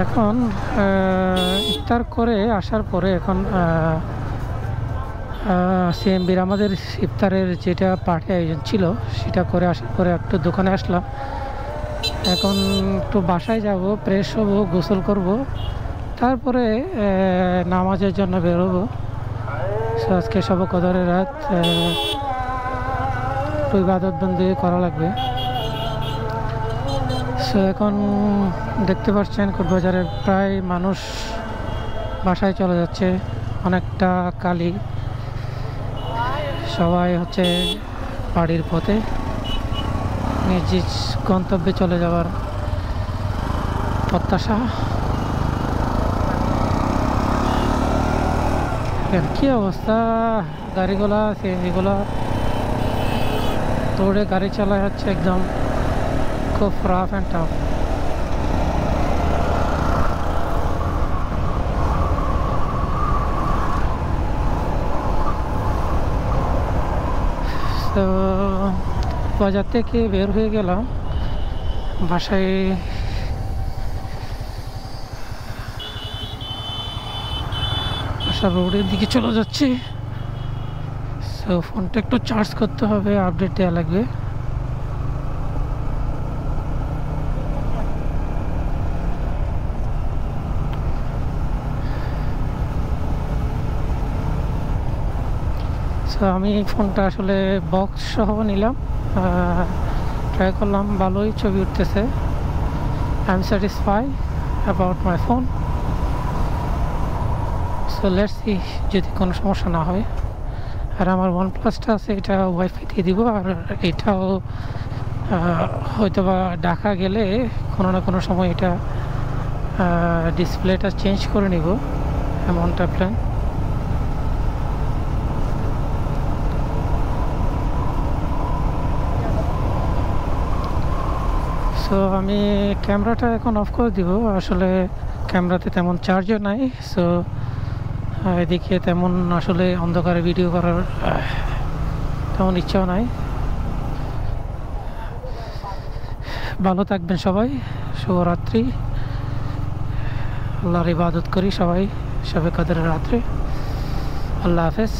এখন ইফতার করে আসার পরে এখন সিএমবির আমাদের ইফতারের যেটা পার্টি আয়োজন ছিল সেটা করে আসার পরে একটু দোকানে আসলাম। এখন একটু বাসায় যাব, ফ্রেশ হব, গোসল করব, তারপরে নামাজের জন্য বেরোবো। আজকে শবে কদরের রাত, একটু ইবাদত বন্দি করা লাগবে। সো এখন দেখতে পাচ্ছেন কোটবাজারে প্রায় মানুষ বাসায় চলে যাচ্ছে, অনেকটা কালি, সবাই হচ্ছে বাড়ির পথে নিজ নিজ গন্তব্যে চলে যাওয়ার প্রত্যাশা। কি অবস্থা, গাড়িগুলা সিএনজিগুলা দৌড়ে গাড়ি চালায় হচ্ছে, একদম খুব রাফ অ্যান্ড টাফ। তো বাজার থেকে বের হয়ে গেলাম, বাসায় বাসার রোডের দিকে চলে যাচ্ছি। তো ফোনটা একটু চার্জ করতে হবে, আপডেট দেওয়া লাগবে। সো আমি ফোনটা আসলে বক্স সহ নিলাম, ট্রাই করলাম, ভালোই ছবি উঠতেছে। I am satisfy about my phone. So let's see যদি কোনো সমস্যা না হয়। আর আমার OnePlus-টা আছে, এটা ওয়াইফাই দিয়ে দিব। আর এটাও হয়তো বা ঢাকা গেলে কোনো না কোনো সময় এটা ডিসপ্লেটা চেঞ্জ করে নিব, এমনটা প্ল্যান। সো আমি ক্যামেরাটা এখন অফ করে দিব, আসলে ক্যামেরাতে তেমন চার্জও নাই। সো এদিকে তেমন আসলে অন্ধকারে ভিডিও করার তেমন ইচ্ছাও নাই। ভালো থাকবেন সবাই, শুভরাত্রি। আল্লাহর ইবাদত করি সবাই শবে কদরের রাত্রে। আল্লাহ হাফেজ।